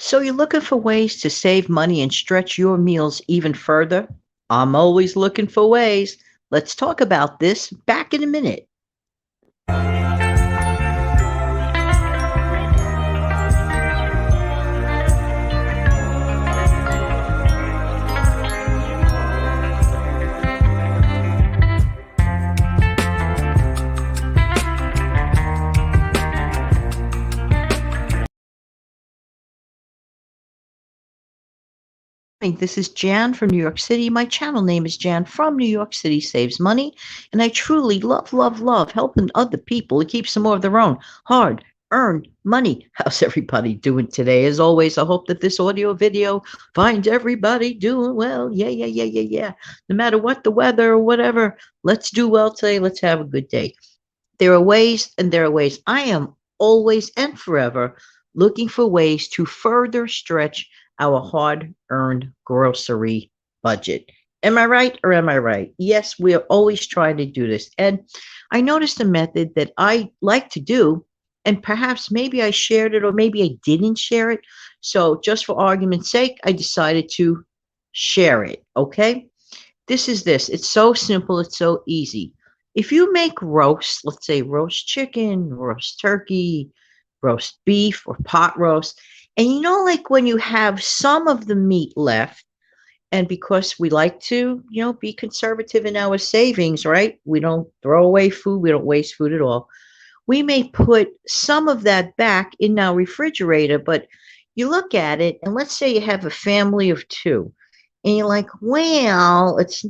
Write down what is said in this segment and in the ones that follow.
So you're looking for ways to save money and stretch your meals even further? I'm always looking for ways. Let's talk about this back in a minute. Hey, this is Jan from New York City. My channel name is Jan from New York City Saves Money. And I truly love, love, love helping other people to keep some more of their own hard earned money. How's everybody doing today? As always, I hope that this audio video finds everybody doing well. Yeah, yeah, yeah, yeah, yeah. No matter what the weather or whatever, let's do well today. Let's have a good day. There are ways and there are ways. I am always and forever looking for ways to further stretch our hard earned grocery budget. Am I right or am I right? Yes, we are always trying to do this. And I noticed a method that I like to do, and perhaps maybe I shared it or maybe I didn't share it. So, just for argument's sake, I decided to share it. Okay. This is this. It's so simple. It's so easy. If you make roast, let's say roast chicken, roast turkey, roast beef, or pot roast, and you know, like when you have some of the meat left, and because we like to, be conservative in our savings, right? We don't throw away food, we don't waste food at all. We may put some of that back in our refrigerator, but you look at it, and let's say you have a family of two and you're like, well, it's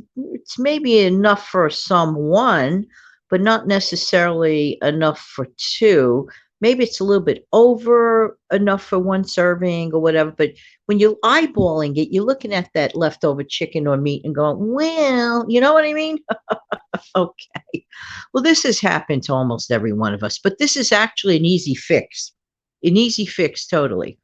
maybe enough for someone, but not necessarily enough for two. Maybe it's a little bit over enough for one serving or whatever. But when you're eyeballing it, you're looking at that leftover chicken or meat and going, well, you know what I mean? Okay. Well, this has happened to almost every one of us, but this is actually an easy fix. An easy fix, totally.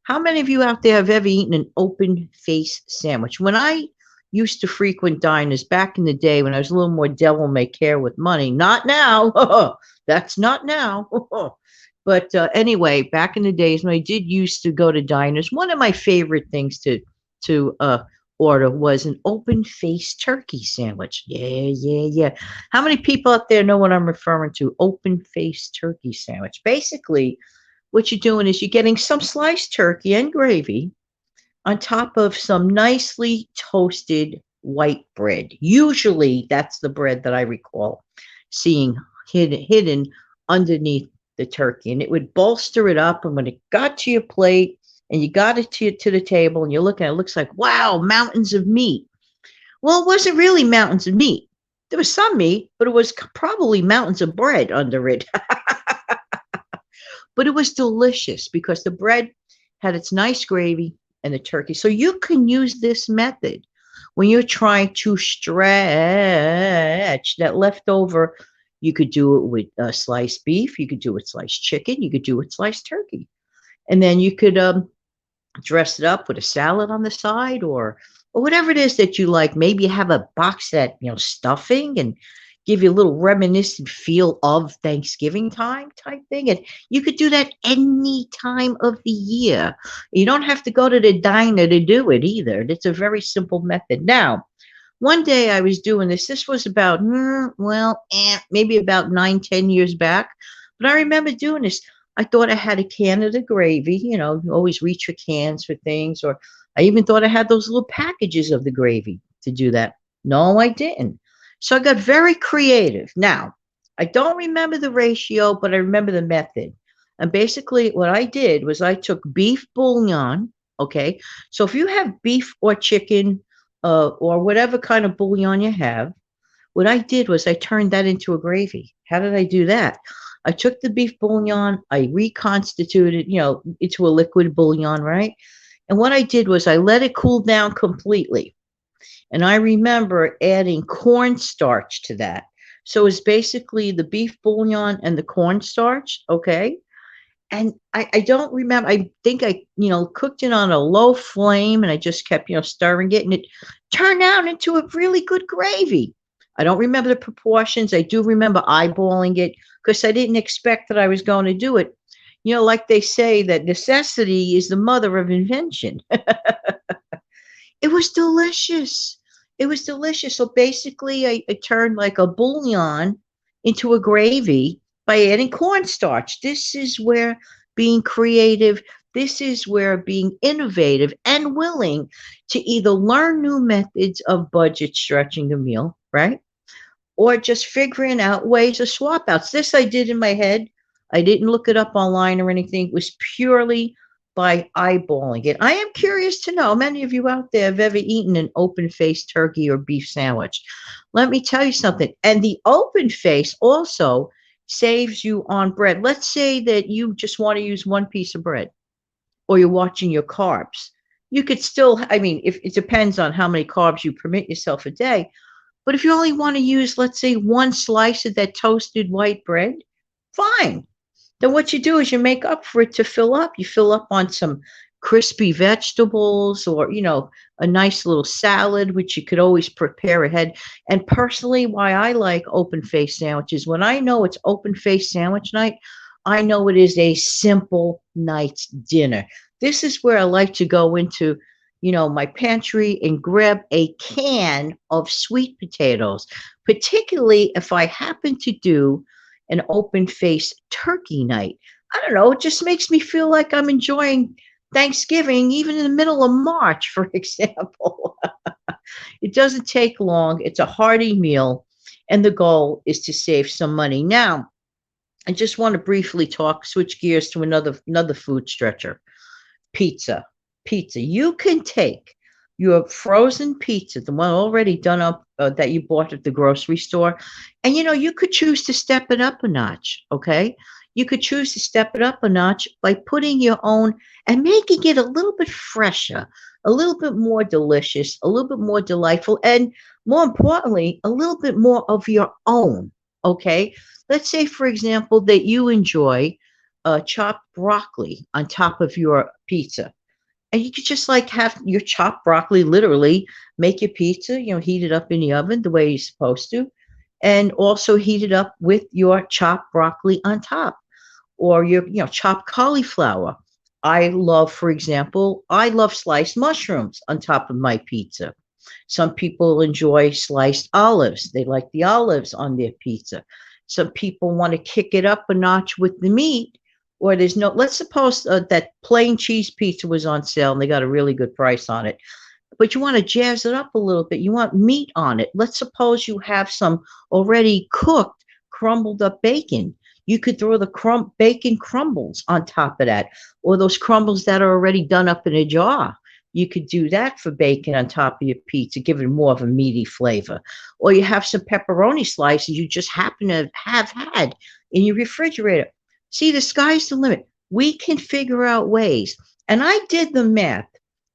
How many of you out there have ever eaten an open face sandwich? When I used to frequent diners back in the day when I was a little more devil may care with money, not now. That's not now. But anyway, back in the days when I did used to go to diners, one of my favorite things to order was an open face turkey sandwich. Yeah, yeah, yeah. How many people out there know what I'm referring to? Open face turkey sandwich. Basically, what you're doing is you're getting some sliced turkey and gravy on top of some nicely toasted white bread. Usually, that's the bread that I recall seeing hidden underneath the turkey, and it would bolster it up. And when it got to your plate and you got it to the table, and you're looking at it, looks like, wow, mountains of meat. Well, it wasn't really mountains of meat. There was some meat, but it was probably mountains of bread under it. But it was delicious because the bread had its nice gravy and the turkey. So you can use this method when you're trying to stretch that leftover. You could do it with sliced beef. You could do it with sliced chicken. You could do it with sliced turkey. And then you could dress it up with a salad on the side or whatever it is that you like. Maybe you have a box that, stuffing and give you a little reminiscent feel of Thanksgiving time type thing. And you could do that any time of the year. You don't have to go to the diner to do it either. It's a very simple method. Now, one day I was doing this. This was about, maybe about 9, 10 years back. But I remember doing this. I thought I had a can of the gravy. You always reach for cans for things. Or I even thought I had those little packages of the gravy to do that. No, I didn't. So I got very creative. Now, I don't remember the ratio, but I remember the method. And basically, what I did was I took beef bouillon. Okay. So if you have beef or chicken or whatever kind of bouillon you have, what I did was I turned that into a gravy. How did I do that? I took the beef bouillon, I reconstituted, into a liquid bouillon, right? And what I did was I let it cool down completely. And I remember adding cornstarch to that. So it's basically the beef bouillon and the cornstarch, okay? And I don't remember. I think I, cooked it on a low flame and I just kept, stirring it and it turned out into a really good gravy. I don't remember the proportions. I do remember eyeballing it because I didn't expect that I was going to do it. Like they say that necessity is the mother of invention. It was delicious. It was delicious. So basically, I turned like a bouillon into a gravy by adding cornstarch. This is where being creative, this is where being innovative and willing to either learn new methods of budget stretching the meal, right? Or just figuring out ways of swap outs. This I did in my head. I didn't look it up online or anything. It was purely by eyeballing it. I am curious to know, many of you out there have ever eaten an open faced turkey or beef sandwich. Let me tell you something. And the open face also saves you on bread. Let's say that you just want to use one piece of bread or you're watching your carbs. You could still, I mean, if it depends on how many carbs you permit yourself a day, but if you only want to use, let's say, one slice of that toasted white bread, fine. Then what you do is you make up for it to fill up. You fill up on some crispy vegetables or, a nice little salad, which you could always prepare ahead. And personally, why I like open face sandwiches, when I know it's open face sandwich night, I know it is a simple night's dinner. This is where I like to go into my pantry and grab a can of sweet potatoes, particularly if I happen to do an open face turkey night. I don't know, it just makes me feel like I'm enjoying Thanksgiving, even in the middle of March, for example. It doesn't take long, it's a hearty meal, and the goal is to save some money. Now, I just want to briefly switch gears to another food stretcher. Pizza. Pizza. You can take your frozen pizza, the one already done up that you bought at the grocery store, and you could choose to step it up a notch. Okay. You could choose to step it up a notch by putting your own and making it a little bit fresher, a little bit more delicious, a little bit more delightful, and more importantly, a little bit more of your own. Okay. Let's say, for example, that you enjoy chopped broccoli on top of your pizza. And you could just like have your chopped broccoli, literally make your pizza, heat it up in the oven the way you're supposed to, and also heat it up with your chopped broccoli on top or your, chopped cauliflower. I love, for example, I love sliced mushrooms on top of my pizza. Some people enjoy sliced olives. They like the olives on their pizza. Some people want to kick it up a notch with the meat, or there's no, let's suppose that plain cheese pizza was on sale and they got a really good price on it, but you want to jazz it up a little bit. You want meat on it. Let's suppose you have some already cooked, crumbled up bacon. You could throw the bacon crumbles on top of that, or those crumbles that are already done up in a jar. You could do that for bacon on top of your pizza, give it more of a meaty flavor. Or you have some pepperoni slices you just happen to have had in your refrigerator. See, the sky's the limit. We can figure out ways. And I did the math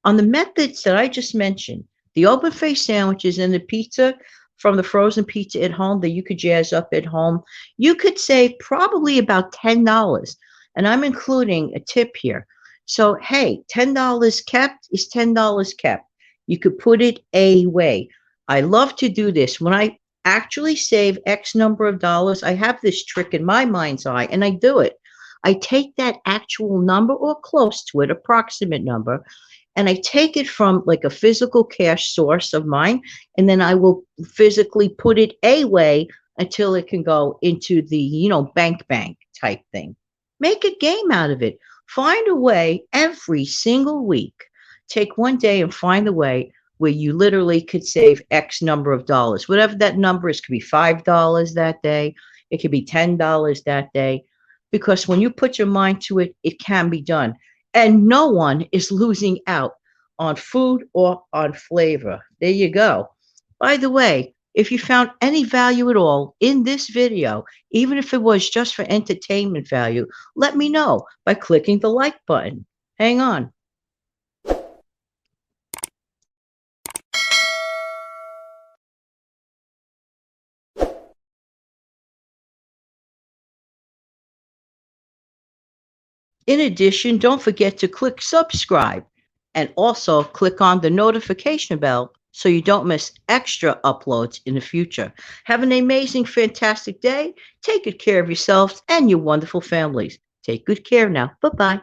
on the methods that I just mentioned, the open face sandwiches and the pizza from the frozen pizza at home that you could jazz up at home. You could save probably about $10. And I'm including a tip here. So, hey, $10 kept is $10 kept. You could put it away. I love to do this. When I actually save X number of dollars, I have this trick in my mind's eye, and I do it. I take that actual number or close to it, approximate number, and I take it from like a physical cash source of mine, and then I will physically put it away until it can go into the, bank type thing. Make a game out of it. Find a way every single week. Take one day and find a way where you literally could save X number of dollars. Whatever that number is, could be $5 that day. It could be $10 that day. Because when you put your mind to it, it can be done. And no one is losing out on food or on flavor. There you go. By the way, if you found any value at all in this video, even if it was just for entertainment value, let me know by clicking the like button. Hang on. In addition, don't forget to click subscribe and also click on the notification bell so you don't miss extra uploads in the future. Have an amazing, fantastic day. Take good care of yourselves and your wonderful families. Take good care now. Bye bye.